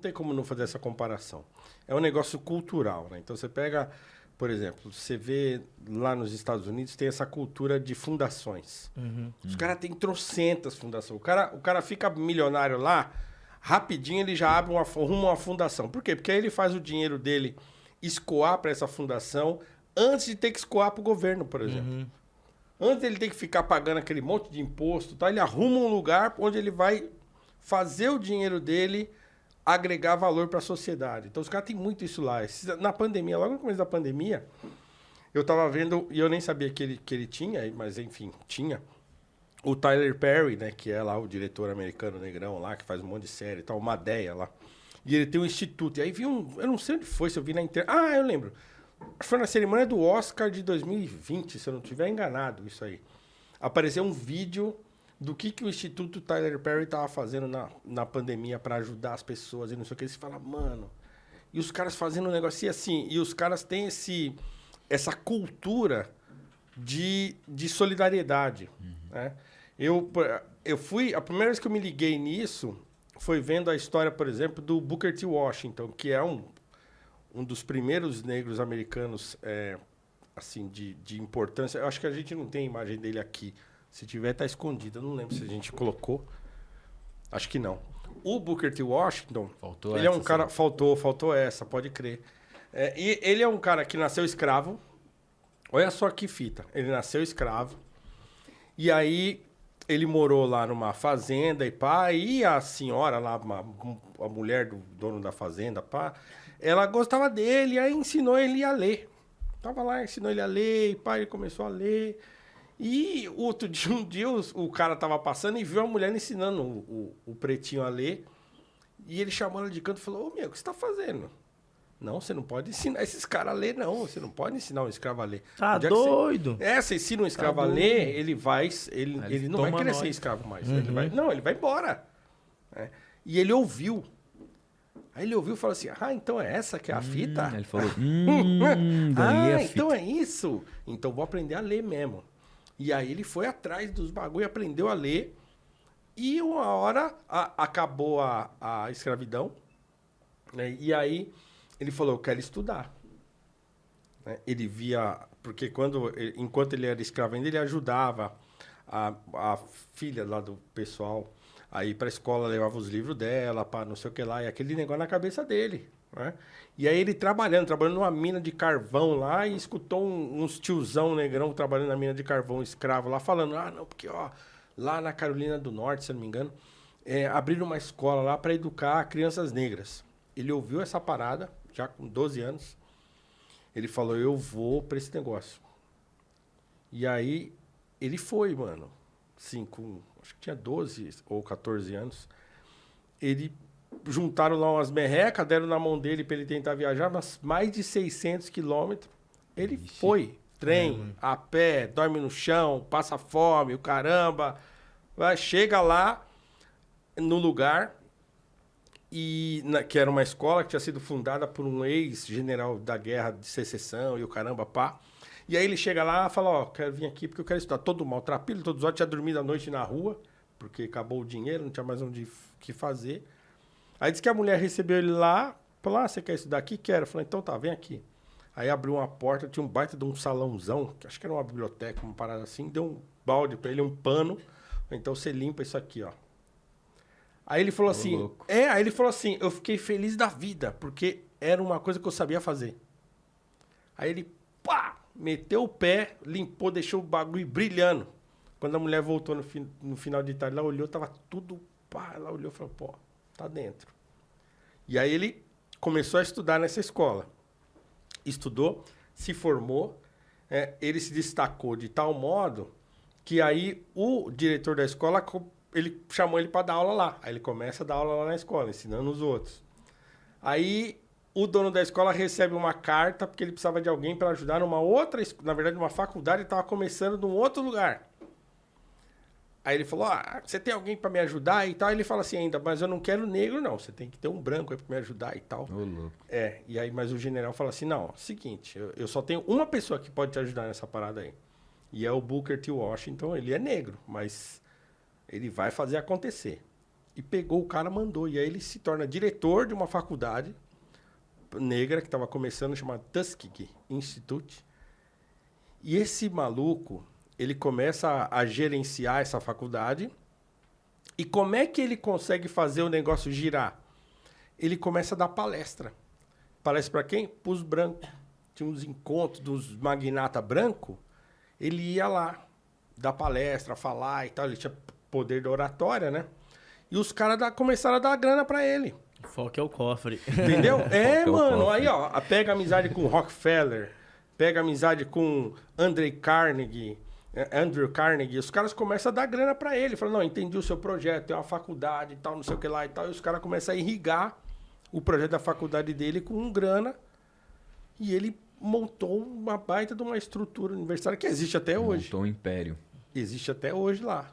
tem como não fazer essa comparação. É um negócio cultural, né? Então você pega, por exemplo, você vê lá nos Estados Unidos tem essa cultura de fundações. Os caras têm trocentas fundações. O cara fica milionário lá, rapidinho ele já abre arruma uma fundação. Por quê? Porque aí ele faz o dinheiro dele escoar para essa fundação antes de ter que escoar para o governo, por exemplo. Antes ele ter que ficar pagando aquele monte de imposto, tá? Ele arruma um lugar onde ele vai fazer o dinheiro dele agregar valor para a sociedade. Então, os caras têm muito isso lá. Na pandemia, logo no começo da pandemia, eu tava vendo, e eu nem sabia que ele tinha, mas enfim, tinha, o Tyler Perry, né, que é lá o diretor americano negrão lá, que faz um monte de série e tal, uma ideia lá. E ele tem um instituto. E aí vi eu não sei onde foi, se eu vi na internet. Ah, eu lembro. Foi na cerimônia do Oscar de 2020, se eu não estiver enganado, isso aí. Apareceu um vídeo do que o Instituto Tyler Perry estava fazendo na pandemia para ajudar as pessoas e não sei o que. Você fala, mano... E os caras fazendo um negocinho assim. E os caras têm essa cultura de solidariedade. Né? Eu fui... A primeira vez que eu me liguei nisso foi vendo a história, por exemplo, do Booker T. Washington, que é um dos primeiros negros americanos assim, de importância. Eu acho que a gente não tem a imagem dele aqui. Se tiver, tá escondido. Eu não lembro se a gente colocou. Acho que não. O Booker T. Washington, Faltou ele é um essa, cara... sim. Faltou essa, pode crer. E ele é um cara que nasceu escravo. Olha só que fita. Ele nasceu escravo. E aí, ele morou lá numa fazenda e pá. E a senhora lá, a mulher do dono da fazenda, pá, ela gostava dele. E aí ensinou ele a ler. Tava lá, ensinou ele a ler. E pá, ele começou a ler. E outro dia, um dia o cara tava passando e viu a mulher ensinando o pretinho a ler. E ele chamou ela de canto e falou, ô, meu, o que você tá fazendo? Não, você não pode ensinar esses caras a ler, não. Você não pode ensinar um escravo a ler. Tá Onde é que doido? você ensina um escravo a ler, ele vai... Ele não vai toma querer ser nós. escravo mais. Ele vai embora. E ele ouviu. Aí ele ouviu e falou assim, então é essa que é a fita? Ele falou, ganhei a fita. Então é isso? Então vou aprender a ler mesmo. E aí ele foi atrás dos bagulho, aprendeu a ler. E uma hora acabou a escravidão. Né? E aí ele falou, eu quero estudar. Né? Ele via... Porque enquanto ele era escravo ainda, ele ajudava a filha lá do pessoal a ir para a escola, levava os livros dela, para não sei o que lá. E aquele negócio na cabeça dele. Né? E aí ele trabalhando numa mina de carvão lá e escutou uns tiozão negrão trabalhando na mina de carvão, escravo lá, falando, não, porque ó, lá na Carolina do Norte, se eu não me engano, abriram uma escola lá para educar crianças negras. Ele ouviu essa parada, já com 12 anos, ele falou, eu vou para esse negócio. E aí ele foi, mano, assim, acho que tinha 12 ou 14 anos, ele... Juntaram lá umas merrecas, deram na mão dele para ele tentar viajar, mas mais de 600 quilômetros. Ele foi. Trem, a pé, dorme no chão, passa fome, o caramba. Chega lá no lugar, que era uma escola que tinha sido fundada por um ex-general da guerra de secessão e o caramba, pá. E aí ele chega lá e fala, quero vir aqui porque eu quero estudar. Todo maltrapilho, todos os outros tinha dormido a noite na rua, porque acabou o dinheiro, não tinha mais onde que fazer. Aí disse que a mulher recebeu ele lá, falou, você quer estudar aqui? Quero. Eu falei, então tá, vem aqui. Aí abriu uma porta, tinha um baita de um salãozão, que acho que era uma biblioteca, uma parada assim, deu um balde pra ele, um pano. Então você limpa isso aqui, ó. Aí ele falou assim, louco. aí ele falou assim, eu fiquei feliz da vida, porque era uma coisa que eu sabia fazer. Aí ele, meteu o pé, limpou, deixou o bagulho brilhando. Quando a mulher voltou no final de tarde, ela olhou, tava tudo, ela olhou e falou, tá dentro. E aí ele começou a estudar nessa escola. Estudou, se formou, ele se destacou de tal modo que aí o diretor da escola, ele chamou ele para dar aula lá. Aí ele começa a dar aula lá na escola, ensinando os outros. Aí o dono da escola recebe uma carta porque ele precisava de alguém para ajudar numa outra, na verdade, uma faculdade, estava começando num outro lugar. Aí ele falou, você tem alguém para me ajudar e tal? Aí ele fala assim ainda, mas eu não quero negro, não. Você tem que ter um branco aí para me ajudar e tal. Ô, louco. E aí, mas o general fala assim, não, seguinte, eu só tenho uma pessoa que pode te ajudar nessa parada aí. E é o Booker T. Washington, ele é negro, mas ele vai fazer acontecer. e pegou o cara, mandou. E aí ele se torna diretor de uma faculdade negra que estava começando, chamada Tuskegee Institute. E esse maluco, ele começa a gerenciar essa faculdade. E como é que ele consegue fazer o negócio girar? Ele começa a dar palestra. Palestra para quem? Para os brancos. Tinha uns encontros dos magnata branco. Ele ia lá dar palestra, falar e tal. Ele tinha poder da oratória, né? E os caras começaram a dar grana para ele. O foco é o cofre. Entendeu? É, é o mano. cofre. Aí, ó. Pega amizade com Rockefeller. Pega amizade com Andrew Carnegie. Os caras começam a dar grana pra ele. Falam, não, entendi o seu projeto, tem uma faculdade e tal, não sei o que lá e tal. E os caras começam a irrigar o projeto da faculdade dele com grana. E ele montou uma baita de uma estrutura universitária que existe até hoje. Montou um império. Existe até hoje lá.